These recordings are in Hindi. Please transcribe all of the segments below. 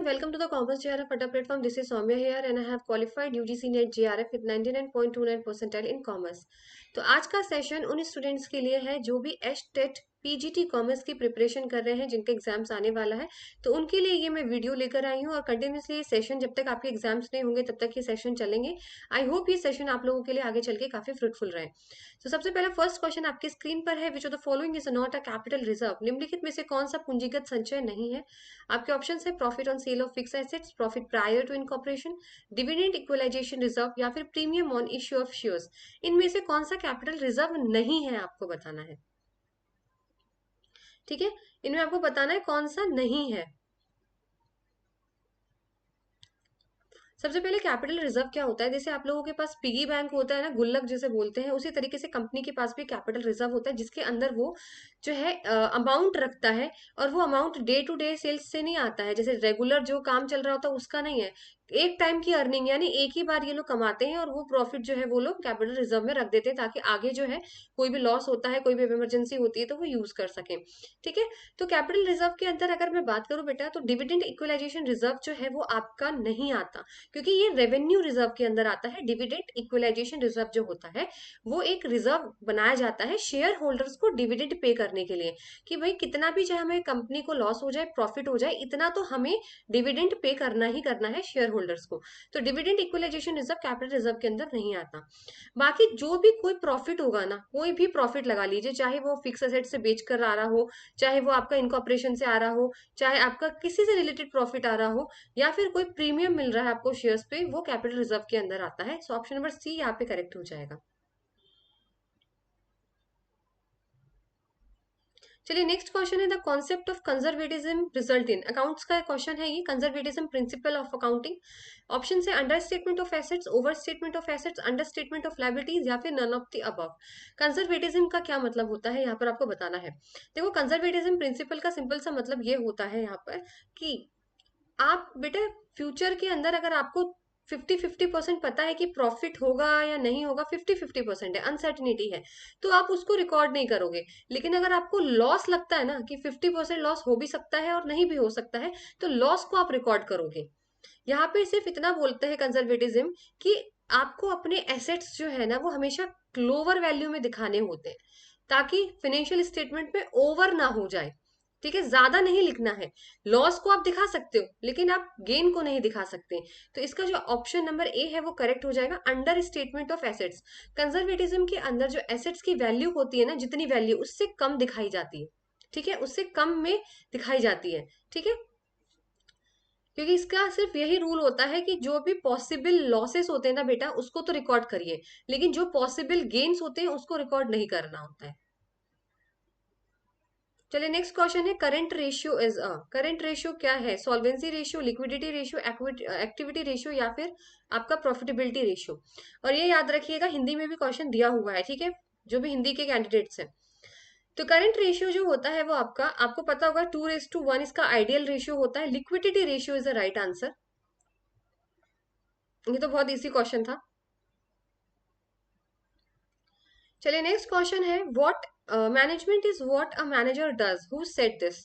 Welcome to the Commerce JRF Atta platform. This is Soumya here and I have qualified UGC NET JRF with 99.29 percentile in commerce. तो आज का सेशन उन स्टूडेंट्स के लिए है जो भी एच पीजीटी कॉमर्स की प्रिपरेशन कर रहे हैं, जिनके एग्जाम्स आने वाला है। तो उनके लिए ये मैं वीडियो लेकर आई हूँ और कंटिन्यूसली ये सेशन जब तक आपके एग्जाम्स नहीं होंगे तब तक ये सेशन चलेंगे। आई होप ये सेशन आप लोगों के लिए आगे चल के काफी फ्रूटफुल रहे। तो सबसे पहले फर्स्ट क्वेश्चन आपकी स्क्रीन पर है, which of the following is not a capital reserve. निम्नलिखित में से कौन सा पूंजीगत संचय नहीं है? आपके ऑप्शन है profit on sale of fix assets, profit prior to incorporation, dividend equalisation reserve या फिर premium on issue of shares. इनमें से कौन सा कैपिटल रिजर्व नहीं है आपको बताना है। ठीक है, इनमें आपको बताना है कौन सा नहीं है। सबसे पहले कैपिटल रिजर्व क्या होता है? जैसे आप लोगों के पास पिगी बैंक होता है ना, गुल्लक जिसे बोलते हैं, उसी तरीके से कंपनी के पास भी कैपिटल रिजर्व होता है, जिसके अंदर वो जो है अमाउंट रखता है। और वो amount day to day sales से नहीं आता है, जैसे रेगुलर जो काम चल रहा होता है उसका नहीं है। एक टाइम की अर्निंग, यानी एक ही बार ये लोग कमाते हैं और वो प्रॉफिट जो है वो लोग कैपिटल रिजर्व में रख देते हैं, ताकि आगे जो है कोई भी लॉस होता है, कोई भी इमरजेंसी होती है तो वो यूज कर सके। ठीक है, तो कैपिटल रिजर्व के अंदर अगर मैं बात करूं बेटा, तो डिविडेंड इक्वलाइजेशन रिजर्व जो है वो आपका नहीं आता, क्योंकि ये रेवेन्यू रिजर्व के अंदर आता है। डिविडेंड इक्वलाइजेशन रिजर्व जो होता है वो एक रिजर्व बनाया जाता है शेयर होल्डर्स को डिविडेंड पे करने के लिए, कि भाई कितना भी चाहे हमें कंपनी को लॉस हो जाए प्रॉफिट हो जाए, इतना तो हमें डिविडेंड पे करना ही करना है शेयर होल्डर्स को। तो dividend equalisation reserve capital reserve के अंदर नहीं आता। बाकी जो भी कोई प्रॉफिट होगा ना, कोई भी प्रॉफिट लगा लीजिए, चाहे वो फिक्स एसेट से बेच कर आ रहा हो, चाहे वो आपका इनकॉर्पोरेशन से आ रहा हो, चाहे आपका किसी से रिलेटेड प्रॉफिट आ रहा हो, या फिर कोई प्रीमियम मिल रहा है आपको शेयर्स पे, वो कैपिटल रिजर्व के अंदर आता है। सो ऑप्शन नंबर सी यहाँ पे करेक्ट हो जाएगा। चलिए नेक्स्ट क्वेश्चन है, the concept of conservatism result in. Accounts का क्वेश्चन है ये, conservatism principle of accounting. Option है understatement of assets, overstatement of assets, understatement of liabilities या फिर none of the above. Conservatism का क्या मतलब होता है यहाँ पर आपको बताना है। देखो, कंजर्वेटिज्म प्रिंसिपल का सिंपल सा मतलब ये होता है यहाँ पर कि आप बेटा फ्यूचर के अंदर अगर आपको 50-50% पता है कि प्रॉफिट होगा या नहीं होगा, 50-50% है, अनसर्टिनिटी है, तो आप उसको रिकॉर्ड नहीं करोगे। लेकिन अगर आपको लॉस लगता है ना कि 50% लॉस हो भी सकता है और नहीं भी हो सकता है, तो लॉस को आप रिकॉर्ड करोगे। यहाँ पे सिर्फ इतना बोलते हैं कंजर्वेटिज्म कि आपको अपने एसेट्स जो है ना वो हमेशा लोअर वैल्यू में दिखाने होते हैं, ताकि फाइनेंशियल स्टेटमेंट में ओवर ना हो जाए। ठीक है, ज्यादा नहीं लिखना है। लॉस को आप दिखा सकते हो लेकिन आप गेन को नहीं दिखा सकते। तो इसका जो ऑप्शन नंबर ए है वो करेक्ट हो जाएगा, under statement of assets. Conservatism के अंदर जो एसेट्स की वैल्यू होती है ना, जितनी वैल्यू उससे कम दिखाई जाती है। ठीक है, उससे कम में दिखाई जाती है। ठीक है, क्योंकि इसका सिर्फ यही रूल होता है कि जो भी पॉसिबल लॉसेस होते हैं ना बेटा, उसको तो रिकॉर्ड करिए, लेकिन जो पॉसिबल गेन्स होते हैं उसको रिकॉर्ड नहीं करना होता है। चलिए नेक्स्ट क्वेश्चन है, current ratio is a. Current ratio क्या है? Solvency ratio, liquidity ratio, activity ratio या फिर आपका प्रॉफिटेबिलिटी रेशियो। और ये याद रखिएगा, हिंदी में भी क्वेश्चन दिया हुआ है। ठीक है, जो भी हिंदी के कैंडिडेट्स हैं, तो करंट रेशियो जो होता है वो आपका, आपको पता होगा 2:1 इसका आइडियल रेशियो होता है। Liquidity ratio is the right answer. ये तो बहुत इजी क्वेश्चन था। चलिए नेक्स्ट क्वेश्चन है, what management is what a manager does, who said this.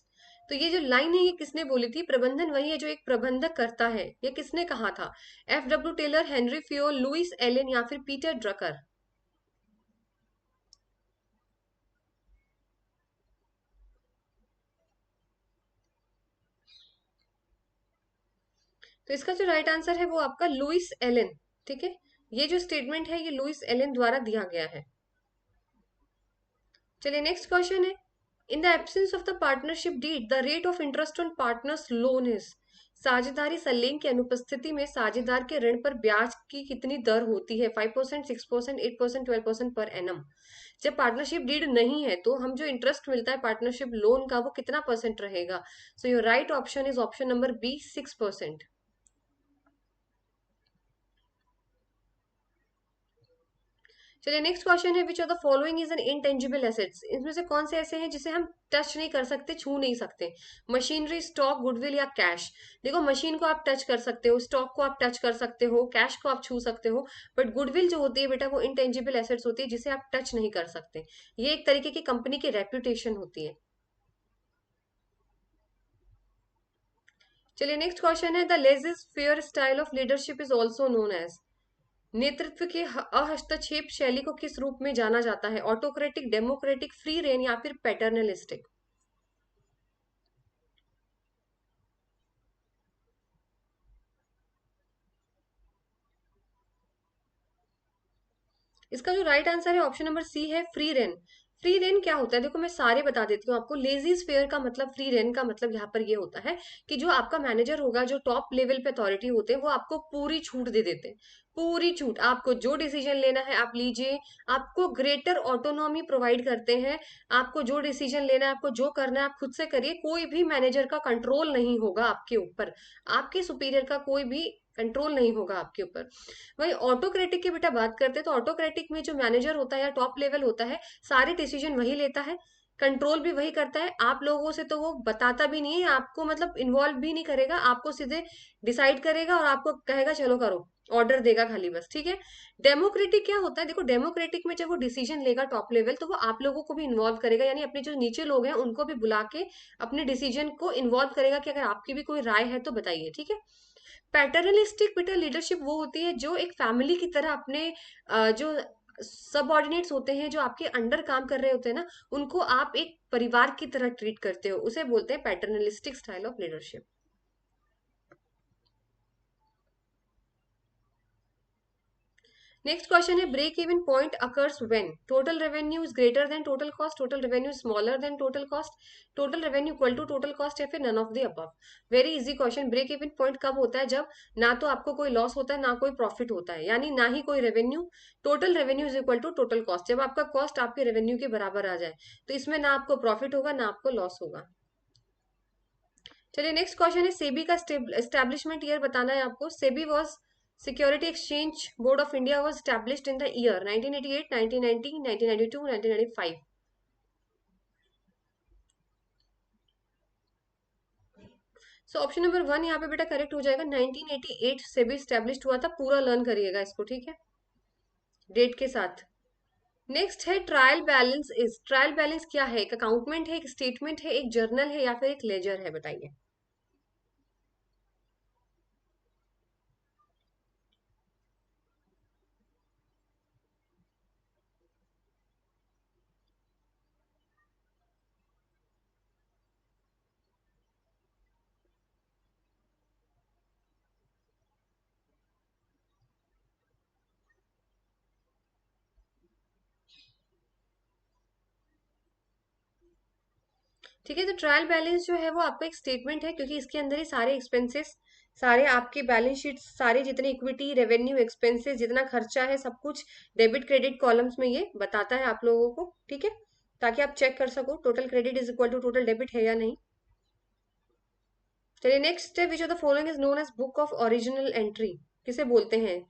तो ये जो लाइन है ये किसने बोली थी? प्रबंधन वही है जो एक प्रबंधक करता है। ये किसने कहा था? F.W. टेलर, हेनरी फियो, लुइस एलन या फिर पीटर ड्रकर। तो इसका जो राइट आंसर है वो आपका लुइस एलन। ठीक है, ये जो स्टेटमेंट है ये लुइस एलन द्वारा दिया गया है। चलिए नेक्स्ट क्वेश्चन है, in the absence of the partnership did the rate of interest on partners loan is. साझेदारी संलेख की अनुपस्थिति में साझेदार के ऋण पर ब्याज की कितनी दर होती है? 5%, 6%, 8%, 12% पर एनम। जब पार्टनरशिप डीड नहीं है तो हम जो इंटरेस्ट मिलता है पार्टनरशिप लोन का वो कितना परसेंट रहेगा? So your right option is option number B, 6%। चलिए नेक्स्ट क्वेश्चन है, which of the following is an intangible assets. इसमें से कौन से ऐसे हैं जिसे हम टच नहीं कर सकते, छू नहीं सकते? मशीनरी, स्टॉक, गुडविल या कैश। देखो, मशीन को आप टच कर सकते हो, स्टॉक को आप टच कर सकते हो, कैश को आप छू सकते हो, बट गुडविल जो होती है बेटा वो इंटेंजिबल एसेट्स होती है जिसे आप टच नहीं कर सकते। ये एक तरीके की कंपनी की रेप्यूटेशन होती है। चलिए नेक्स्ट क्वेश्चन है, the laissez faire style of leadership is also known as. नेतृत्व के अहस्तक्षेप शैली को किस रूप में जाना जाता है? ऑटोक्रेटिक, डेमोक्रेटिक, फ्री रेन या फिर पैटर्नलिस्टिक? इसका जो राइट आंसर है ऑप्शन नंबर सी है, फ्री रेन। फ्री रेन क्या होता है, देखो मैं सारे बता देती हूँ आपको। लेजी स्फेयर का मतलब, फ्री रेन का मतलब यहाँ पर ये होता है कि जो आपका मैनेजर होगा, जो टॉप लेवल पे अथॉरिटी होते हैं, वो आपको पूरी छूट दे देते हैं। पूरी छूट, आपको जो डिसीजन लेना है आप लीजिए। आपको ग्रेटर ऑटोनॉमी प्रोवाइड करते हैं। आपको जो डिसीजन लेना है, आपको जो करना है, आप खुद से करिए। कोई भी मैनेजर का कंट्रोल नहीं होगा आपके ऊपर। आपके सुपीरियर का कोई भी कंट्रोल नहीं होगा आपके ऊपर। वही ऑटोक्रेटिक की बेटा बात करते हैं, तो ऑटोक्रेटिक में जो मैनेजर होता है या टॉप लेवल होता है, सारे डिसीजन वही लेता है, कंट्रोल भी वही करता है। आप लोगों से तो वो बताता भी नहीं है आपको, मतलब इन्वॉल्व भी नहीं करेगा आपको, सीधे डिसाइड करेगा और आपको कहेगा चलो करो, ऑर्डर देगा खाली बस, ठीक है। डेमोक्रेटिक क्या होता है, देखो डेमोक्रेटिक में जब वो डिसीजन लेगा टॉप लेवल, तो वो आप लोगों को भी इन्वॉल्व करेगा, यानी अपने जो नीचे लोग हैं उनको भी बुला के अपने डिसीजन को इन्वॉल्व करेगा कि अगर आपकी भी कोई राय है तो बताइए, ठीक है। पैटर्नलिस्टिक बेटा लीडरशिप वो होती है जो एक फैमिली की तरह अपने जो सबऑर्डिनेट्स होते हैं, जो आपके अंडर काम कर रहे होते हैं ना, उनको आप एक परिवार की तरह ट्रीट करते हो, उसे बोलते हैं paternalistic style of leadership. Next question है, break even point occurs when total revenue is greater than total cost, total revenue smaller than total cost, total revenue equal to total cost, या फिर none of the above. Very easy question. Break even point कब होता है? जब ना तो आपको कोई लॉस होता है ना कोई प्रॉफिट होता है, यानी ना ही कोई revenue. Total revenue is equal to total cost, जब आपका कॉस्ट आपके रेवेन्यू के बराबर आ जाए, तो इसमें ना आपको प्रॉफिट होगा ना आपको लॉस होगा। चलिए नेक्स्ट क्वेश्चन है, सेबी का एस्टेब्लिशमेंट ईयर बताना है आपको। SEBI was security exchange board of India was established in the year 1988, 1990, 1992, 1995। So option number one यहाँ पे बेटा करेक्ट हो जाएगा। 1988 सेबी established हुआ था, पूरा लर्न करिएगा इसको, ठीक है, डेट के साथ। नेक्स्ट है, trial balance is. Trial balance क्या है? एक अकाउंटमेंट है, एक स्टेटमेंट है, एक जर्नल है, या फिर एक लेजर है? बताइए। ठीक है, तो ट्रायल बैलेंस जो है वो आपका एक स्टेटमेंट है, क्योंकि इसके अंदर ही सारे एक्सपेंसेस, सारे आपके बैलेंस शीट, सारे जितने इक्विटी, रेवेन्यू, एक्सपेंसेस, जितना खर्चा है, सब कुछ डेबिट क्रेडिट कॉलम्स में ये बताता है आप लोगों को, ठीक है, ताकि आप चेक कर सको total credit is equal to total debit है या नहीं। चलिए नेक्स्ट है, which of the following is known as book of original entry? किसे बोलते हैं?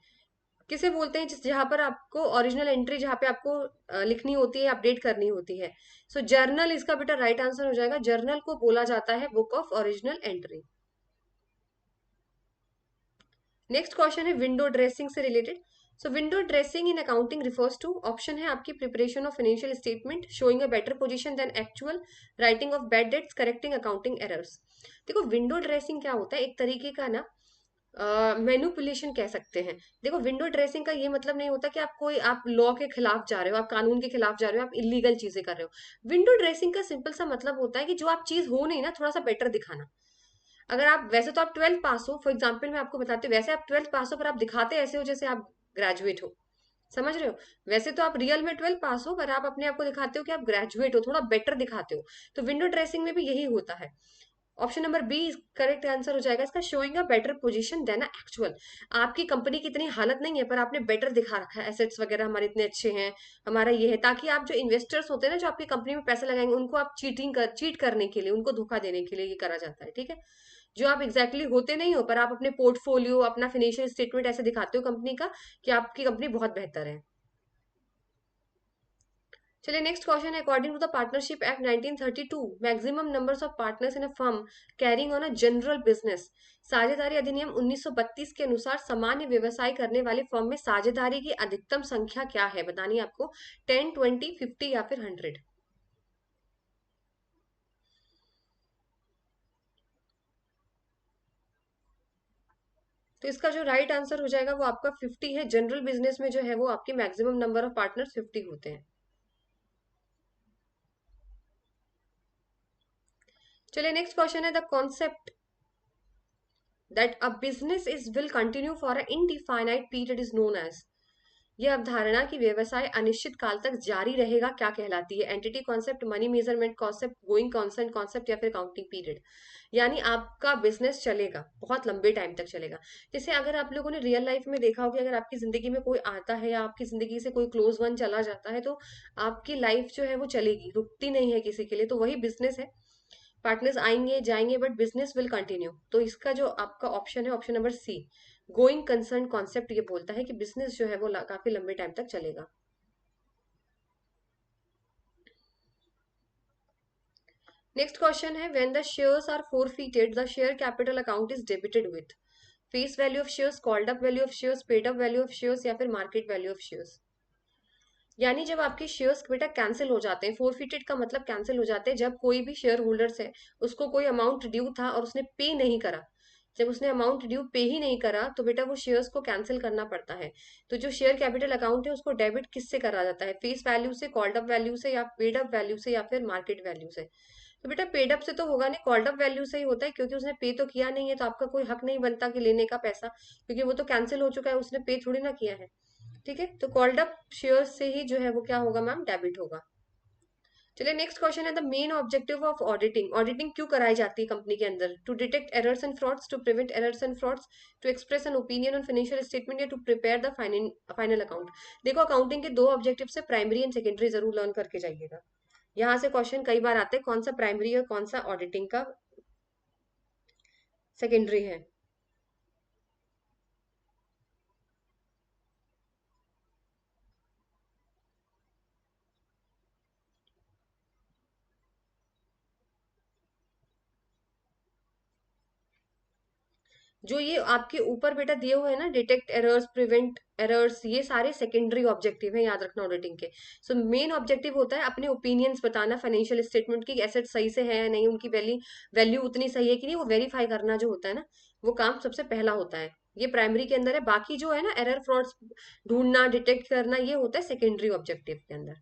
किसे बोलते हैं जिस जहां पर आपको ओरिजिनल एंट्री, जहां पे आपको लिखनी होती है, अपडेट करनी होती है? सो जर्नल इसका बेटा राइट आंसर हो जाएगा। जर्नल को बोला जाता है book of original entry. Next question है, विंडो ड्रेसिंग से related. So window dressing in accounting refers to, option है आपकी, preparation of financial statement, showing a better position than actual, writing off bad debts, correcting accounting errors. देखो विंडो ड्रेसिंग क्या होता है, एक तरीके का ना मैनुपुलेशन कह सकते हैं। देखो विंडो ड्रेसिंग का ये मतलब नहीं होता कि आप कोई, आप लॉ के खिलाफ जा रहे हो, आप कानून के खिलाफ जा रहे हो, आप इलीगल चीजें कर रहे हो। विंडो ड्रेसिंग का सिंपल सा मतलब होता है कि जो आप चीज हो नहीं ना, थोड़ा सा बेटर दिखाना। अगर आप, वैसे तो आप 12th पास हो, फॉर एग्जाम्पल मैं आपको बताती हूँ, वैसे आप 12th पास हो पर आप दिखाते ऐसे हो जैसे आप ग्रेजुएट हो। समझ रहे हो? वैसे तो आप रियल में 12th पास हो, पर आप अपने आप को दिखाते हो कि आप ग्रेजुएट हो, थोड़ा बेटर दिखाते हो। तो विंडो ड्रेसिंग में भी यही होता है। Option number B correct answer हो जाएगा इसका, showing a better position than actual. आपकी कंपनी की इतनी हालत नहीं है, पर आपने बेटर दिखा रखा है, एसेट्स वगैरह हमारे इतने अच्छे हैं, हमारा ये है, ताकि आप जो इन्वेस्टर्स होते हैं ना, जो आपकी कंपनी में पैसा लगाएंगे, उनको आप चीट करने के लिए, उनको धोखा देने के लिए ये करा जाता है, ठीक है। जो आप एग्जैक्टली exactly होते नहीं हो, पर आप अपने पोर्टफोलियो, अपना फाइनेंशियल स्टेटमेंट ऐसे दिखाते हो कंपनी का कि आपकी कंपनी बहुत बेहतर है। चलिए नेक्स्ट क्वेश्चन है, according to the partnership act 1932, maximum numbers of partners in a firm carrying on a general business. साझेदारी अधिनियम 1932 के अनुसार सामान्य व्यवसाय करने वाले फर्म में साझेदारी की अधिकतम संख्या क्या है? बतानी है आपको। 10, 20, 50 या फिर 100? तो इसका जो राइट आंसर हो जाएगा वो आपका 50 है। जनरल बिजनेस में जो है वो आपके मैक्सिमम नंबर ऑफ पार्टनर्स 50 होते हैं। चलिए नेक्स्ट क्वेश्चन है, the concept that a business is will continue for a indefinite period is known as. यह अवधारणा कि व्यवसाय अनिश्चित काल तक जारी रहेगा क्या कहलाती है? Entity concept, money measurement concept, going concern concept या फिर काउंटिंग पीरियड। यानी आपका बिजनेस चलेगा, बहुत लंबे टाइम तक चलेगा। जैसे अगर आप लोगों ने रियल लाइफ में देखा होगा, अगर आपकी जिंदगी में कोई आता है या आपकी जिंदगी से कोई क्लोज वन चला जाता है तो आपकी लाइफ जो है वो चलेगी, रुकती नहीं है किसी के लिए। तो वही बिजनेस है, पार्टनर्स आएंगे जाएंगे बट बिजनेस विल कंटिन्यू। तो इसका जो आपका ऑप्शन है, option number C, going concern concept, ये बोलता है कि बिजनेस जो है वो काफी लंबे टाइम तक चलेगा। नेक्स्ट क्वेश्चन है, when the shares are forfeited the share capital account is debited with face value of shares, called up value of shares, paid up value of shares या फिर मार्केट वैल्यू ऑफ शेयर्स। यानी जब आपके शेयर्स बेटा कैंसिल हो जाते हैं, फोरफिटेड का मतलब कैंसिल हो जाते हैं, जब कोई भी शेयर होल्डर्स है उसको कोई अमाउंट ड्यू था और उसने पे नहीं करा, जब उसने अमाउंट ड्यू पे ही नहीं करा तो बेटा वो शेयर्स को कैंसिल करना पड़ता है। तो जो शेयर कैपिटल अकाउंट है उसको डेबिट किससे करा जाता है? फेस वैल्यू से, कॉल्ड अप वैल्यू से या पेड अप वैल्यू से या फिर मार्केट वैल्यू से। तो बेटा पेड अप से तो होगा नहीं, कॉल्ड अप वैल्यू से ही होता है, क्योंकि उसने पे तो किया नहीं है तो आपका कोई हक नहीं बनता कि लेने का पैसा, क्योंकि वो तो कैंसिल हो चुका है, उसने पे थोड़ी ना किया है। ठीक है, तो कॉल्ड अप शेयर से ही जो है वो क्या होगा मैम? डेबिट होगा। चलिए नेक्स्ट क्वेश्चन है, the main objective of auditing. Auditing क्यों कराई जाती है कंपनी के अंदर? To detect errors and frauds, to prevent errors and frauds, to express an opinion on financial statement या to prepare the final account. देखो अकाउंटिंग के दो ऑब्जेक्टिव है, प्राइमरी एंड सेकेंडरी, जरूर लर्न करके जाइएगा। यहाँ से क्वेश्चन कई बार आते हैं, कौन सा प्राइमरी और कौन सा ऑडिटिंग का सेकेंडरी है। जो ये आपके ऊपर बेटा दिए हुए हैं ना, डिटेक्ट एरर्स, प्रिवेंट एरर्स, ये सारे सेकेंडरी ऑब्जेक्टिव हैं, याद रखना ऑडिटिंग के। सो मेन ऑब्जेक्टिव होता है अपने ओपिनियंस बताना फाइनेंशियल स्टेटमेंट की, एसेट सही से है या नहीं, उनकी वैल्यू वैल्यू उतनी सही है कि नहीं, वो वेरीफाई करना जो होता है ना, वो काम सबसे पहला होता है। ये प्राइमरी के अंदर है। बाकी जो है ना एरर फ्रॉड्स ढूंढना, डिटेक्ट करना, ये होता है सेकेंडरी ऑब्जेक्टिव के अंदर।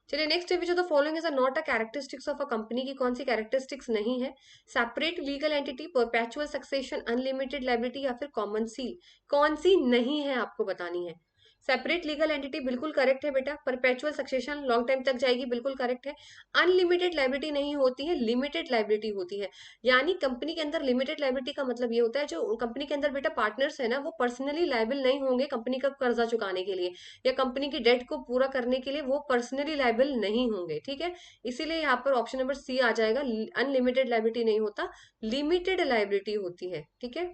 चलिए नेक्स्ट है, which of the following is not a characteristics of a company, की कौन सी कैरेक्टरिस्टिक्स नहीं है? Separate legal entity, perpetual succession, unlimited liability या फिर कॉमन सील। कौन सी नहीं है आपको बतानी है। सेपरेट लीगल एंटिटी बिल्कुल करेक्ट है बेटा, परपेचुअल सक्सेशन लॉन्ग टाइम तक जाएगी, बिल्कुल करेक्ट है। अनलिमिटेड लाइबिलिटी नहीं होती है, लिमिटेड लाइबिलिटी होती है। यानी कंपनी के अंदर लिमिटेड लाइबिलिटी का मतलब ये होता है, जो कंपनी के अंदर बेटा पार्टनर्स है ना, वो पर्सनली लाइबल नहीं होंगे कंपनी का कर्जा चुकाने के लिए या कंपनी की डेट को पूरा करने के लिए, वो पर्सनली लाइबल नहीं होंगे। ठीक है, इसीलिए यहाँ पर ऑप्शन नंबर सी आ जाएगा। अनलिमिटेड लाइबिलिटी नहीं होता, लिमिटेड लाइबिलिटी होती है। ठीक है,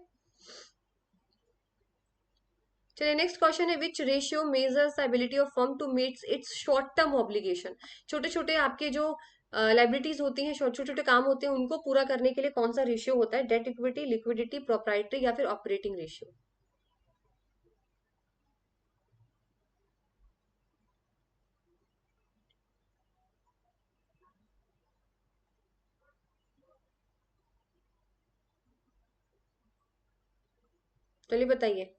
चलिए नेक्स्ट क्वेश्चन है, which ratio measures the ability of firm to meet its short term obligation. छोटे छोटे आपके जो लाइबिलिटीज होती हैं, छोटे छोटे काम होते हैं, उनको पूरा करने के लिए कौन सा रेशियो होता है? डेट इक्विटी, लिक्विडिटी, प्रोप्राइटरी या फिर ऑपरेटिंग रेशियो। चलिए बताइए।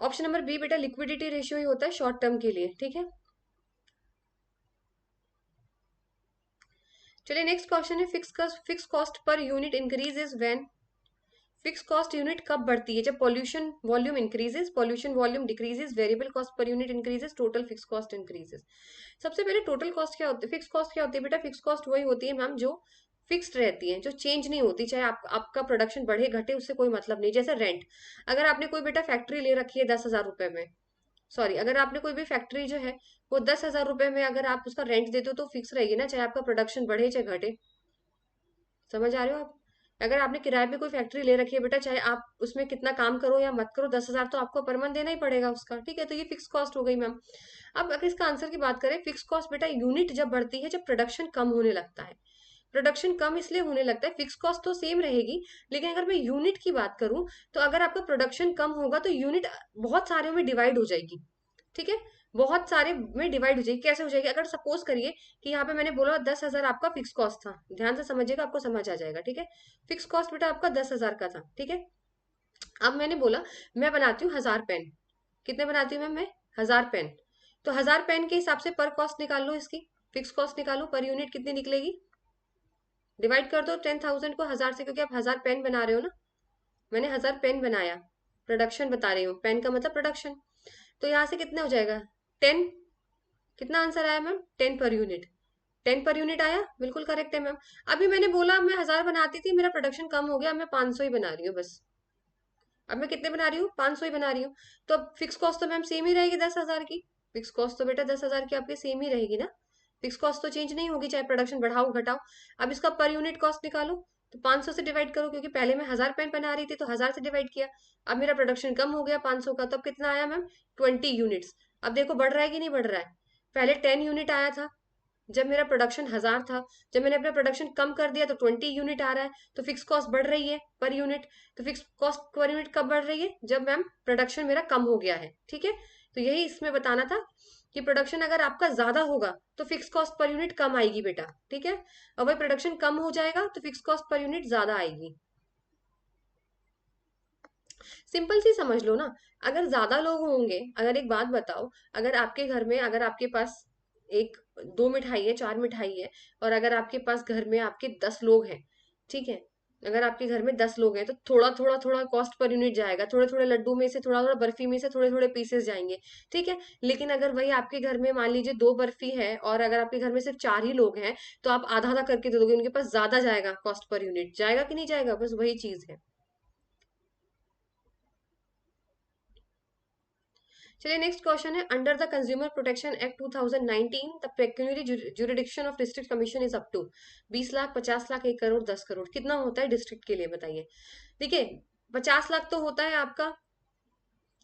ऑप्शन नंबर बी बेटा, लिक्विडिटी रेशियो ही होता है शॉर्ट टर्म के लिए। ठीक है, चलिए नेक्स्ट क्वेश्चन है, fix cost per unit increase is when. Fix cost unit कब बढ़ती है? जब pollution volume increases, pollution volume decreases, variable cost per unit increases, total fix cost increases. सबसे पहले टोटल कॉस्ट क्या होती है, फिक्स कॉस्ट क्या होती है बेटा? फिक्स कॉस्ट वही होती है मैम जो फिक्स्ड रहती है, जो चेंज नहीं होती, चाहे आपका प्रोडक्शन बढ़े घटे उससे कोई मतलब नहीं। जैसे रेंट, अगर आपने कोई बेटा फैक्ट्री ले रखी है 10,000 रुपए में, सॉरी अगर आपने कोई भी फैक्ट्री जो है वो 10,000 रुपए में अगर आप उसका रेंट देते हो तो फिक्स रहेगी ना, चाहे आपका प्रोडक्शन बढ़े चाहे घटे। समझ आ रहे हो आप? अगर आपने किराए पे कोई फैक्ट्री ले रखी है बेटा, चाहे आप उसमें कितना काम करो या मत करो, 10,000 तो आपको पर मंथ देना ही पड़ेगा उसका। ठीक है, तो ये फिक्स कॉस्ट हो गई मैम। अब अगर इसका आंसर की बात करें, फिक्स कॉस्ट बेटा यूनिट जब बढ़ती है जब प्रोडक्शन कम होने लगता है। प्रोडक्शन कम इसलिए होने लगता है, फिक्स कॉस्ट तो सेम रहेगी, लेकिन अगर मैं यूनिट की बात करूं तो अगर आपका प्रोडक्शन कम होगा तो यूनिट बहुत सारे में डिवाइड हो जाएगी। ठीक है, बहुत सारे में डिवाइड हो जाएगी। कैसे हो जाएगी? अगर सपोज करिए कि यहाँ पे मैंने बोला 10,000 आपका फिक्स कॉस्ट था, ध्यान से समझिएगा, आपको समझ आ जाएगा, ठीक है। फिक्स कॉस्ट बेटा आपका 10,000 का था, ठीक है। अब मैंने बोला मैं बनाती हूँ 1,000 पेन। कितने बनाती हूँ मैं? 1,000 पेन। तो 1,000 पेन के हिसाब से पर कॉस्ट निकाल लो, इसकी फिक्स कॉस्ट निकालो, पर यूनिट कितनी निकलेगी? डिवाइड कर दो 10,000 को 1,000 से, क्योंकि आप 1,000 पेन बना रहे हो ना। मैंने 1,000 पेन बनाया, प्रोडक्शन बता रही हूँ, पेन का मतलब प्रोडक्शन। तो यहाँ से कितना हो जाएगा? 10। कितना आंसर आया ma'am? 10 per unit. 10 per unit आया, बिल्कुल करेक्ट है मैम। अभी मैंने बोला मैं 1,000 बनाती थी, मेरा प्रोडक्शन कम हो गया, मैं 500 ही बना रही हूँ बस। अब मैं कितने बना रही हूँ? 500 ही बना रही हूँ। तो अब फिक्स कॉस्ट तो मैम सेम ही रहेगी 10,000 की। फिक्स कॉस्ट तो बेटा 10,000 की आपकी सेम ही रहेगी ना। फिक्स कॉस्ट तो चेंज नहीं होगी, चाहे प्रोडक्शन बढ़ाओ घटाओ। अब इसका पर यूनिट कॉस्ट निकालो। तो 500 से डिवाइड करो, क्योंकि पहले मैं 1,000 पेन बना रही थी तो 1,000 से डिवाइड किया। अब मेरा प्रोडक्शन कम हो गया 500 का, तो अब कितना आया मैम? 20 यूनिट्स। अब देखो बढ़ रहा है कि नहीं बढ़ रहा है? पहले 10 यूनिट आया था जब मेरा प्रोडक्शन 1,000 था। जब मैंने अपना प्रोडक्शन कम कर दिया तो 20 यूनिट आ रहा है, तो फिक्स कॉस्ट बढ़ रही है पर यूनिट। तो फिक्स कॉस्ट पर यूनिट कब बढ़ रही है? जब मैम प्रोडक्शन मेरा कम हो गया है, ठीक है। तो यही इसमें बताना था कि प्रोडक्शन अगर आपका ज्यादा होगा तो फिक्स कॉस्ट पर यूनिट कम आएगी बेटा, ठीक है। और भाई प्रोडक्शन कम हो जाएगा तो फिक्स कॉस्ट पर यूनिट ज्यादा आएगी। सिंपल सी समझ लो ना। अगर ज्यादा लोग होंगे, अगर एक बात बताओ, अगर आपके घर में, अगर आपके पास एक 2 मिठाई है, 4 मिठाई है, और अगर आपके पास घर में आपके 10 लोग हैं, ठीक है। अगर आपके घर में 10 लोग हैं तो थोड़ा थोड़ा थोड़ा कॉस्ट पर यूनिट जाएगा, थोड़े थोड़े लड्डू में से, थोड़ा थोड़ा बर्फी में से थोड़े थोड़े पीसेस जाएंगे, ठीक है। लेकिन अगर वही आपके घर में मान लीजिए 2 बर्फी है और अगर आपके घर में सिर्फ 4 ही लोग हैं, तो आप आधा आधा करके दे दोगे, उनके पास ज्यादा जाएगा, कॉस्ट पर यूनिट जाएगा कि नहीं जाएगा? बस वही चीज है। चलिए नेक्स्ट क्वेश्चन है, under the consumer protection act 2019 the pecuniary jurisdiction of district commission is up to 20 lakh, 50 lakh, 1 crore, 10 crore. कितना होता है डिस्ट्रिक्ट के लिए बताइए? देखिए 50 लाख तो होता है आपका,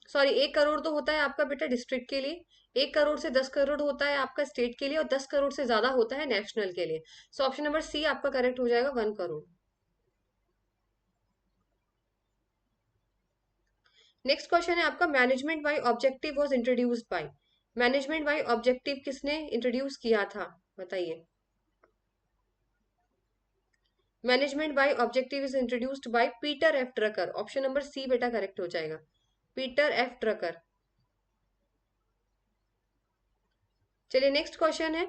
सॉरी 1 करोड़ तो होता है आपका बेटा डिस्ट्रिक्ट के लिए। 1 करोड़ से 10 करोड़ होता है आपका स्टेट के लिए, और 10 करोड़ से ज्यादा होता है नेशनल के लिए। सो ऑप्शन नंबर सी आपका करेक्ट हो जाएगा, 1 करोड़। नेक्स्ट क्वेश्चन है आपका, management by objective was introduced by. Management by objective किसने इंट्रोड्यूस किया था बताइए? Management by objective is introduced by Peter F Drucker. Option number C बेटा करेक्ट हो जाएगा, पीटर एफ ड्रकर। चलिए नेक्स्ट क्वेश्चन है,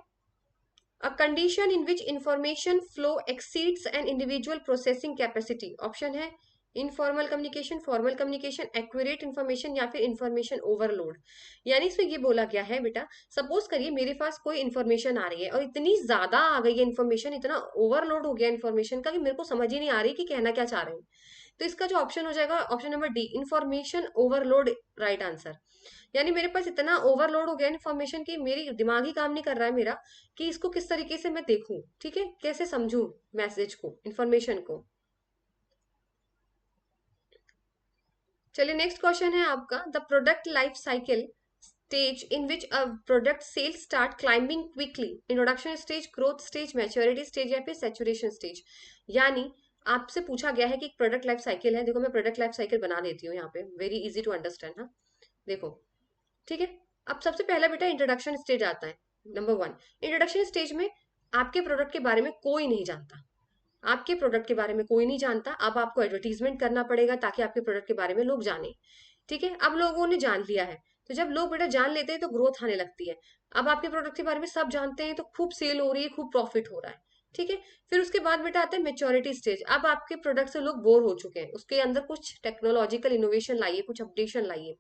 a condition in which information flow exceeds an individual processing capacity. Option है informal communication, formal communication, accurate information, या फिर इन्फॉर्मेशन ओवरलोड। यानी इसमें ये बोला गया है बेटा, सपोज करिए मेरे पास कोई इन्फॉर्मेशन आ रही है और इतनी ज्यादा आ गई है इन्फॉर्मेशन, इतना ओवरलोड हो गया इन्फॉर्मेशन का कि मेरे को समझ ही नहीं आ रही कि कहना क्या चाह रहे हैं। तो इसका जो ऑप्शन हो जाएगा option number D, information overload, right answer. यानी मेरे पास इतना ओवरलोड हो गया इन्फॉर्मेशन की मेरी दिमाग ही काम नहीं कर रहा है मेरा कि इसको किस तरीके से मैं देखूं, ठीक है, कैसे समझूं मैसेज को, इन्फॉर्मेशन को। चलिए नेक्स्ट क्वेश्चन है आपका, the product life cycle stage in which a product cell start climbing quickly, introduction stage, growth stage, maturity stage, या फिर सेचुरेशन स्टेज। यानी आपसे पूछा गया है कि एक प्रोडक्ट लाइफ साइकिल है, देखो मैं प्रोडक्ट लाइफ साइकिल बना देती हूँ यहाँ पे, वेरी इजी टू अंडरस्टैंड। हाँ देखो, ठीक है। अब सबसे पहला बेटा इंट्रोडक्शन स्टेज आता है, नंबर 1। इंट्रोडक्शन स्टेज में आपके प्रोडक्ट के बारे में कोई नहीं जानता, आपके प्रोडक्ट के बारे में कोई नहीं जानता। अब आपको एडवर्टीजमेंट करना पड़ेगा ताकि आपके प्रोडक्ट के बारे में लोग जाने, ठीक है। अब लोगों ने जान लिया है, तो जब लोग बेटा जान लेते हैं तो ग्रोथ आने लगती है। अब आपके प्रोडक्ट के बारे में सब जानते हैं तो खूब सेल हो रही है, खूब प्रॉफिट हो रहा है, ठीक है। फिर उसके बाद बेटा आता है मेच्योरिटी स्टेज, अब आपके प्रोडक्ट से लोग बोर हो चुके हैं, उसके अंदर कुछ टेक्नोलॉजिकल इनोवेशन लाइए, कुछ अपडेशन लाइए।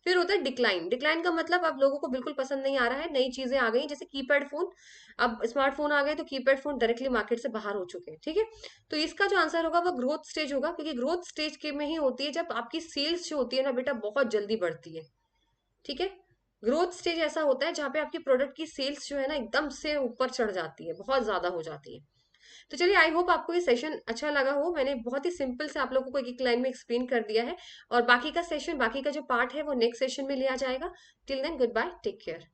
फिर होता है डिक्लाइन, डिक्लाइन का मतलब अब लोगों को बिल्कुल पसंद नहीं आ रहा है, नई चीजें आ गई जैसे कीपैड फोन, अब स्मार्टफोन आ गए तो कीपैड फोन डायरेक्टली मार्केट से बाहर हो चुके हैं, ठीक है। तो इसका जो आंसर होगा वो ग्रोथ स्टेज होगा, क्योंकि ग्रोथ स्टेज के में ही होती है जब आपकी सेल्स जो होती है ना बेटा बहुत जल्दी बढ़ती है, ठीक है। ग्रोथ स्टेज ऐसा होता है जहाँ पे आपकी प्रोडक्ट की सेल्स जो है ना एकदम से ऊपर चढ़ जाती है, बहुत ज्यादा हो जाती है। तो चलिए आई होप आपको ये सेशन अच्छा लगा हो, मैंने बहुत ही सिंपल से आप लोगों को एक एक लाइन में एक्सप्लेन कर दिया है। और बाकी का सेशन, बाकी का जो पार्ट है वो नेक्स्ट सेशन में लिया जाएगा। Till then goodbye, take care.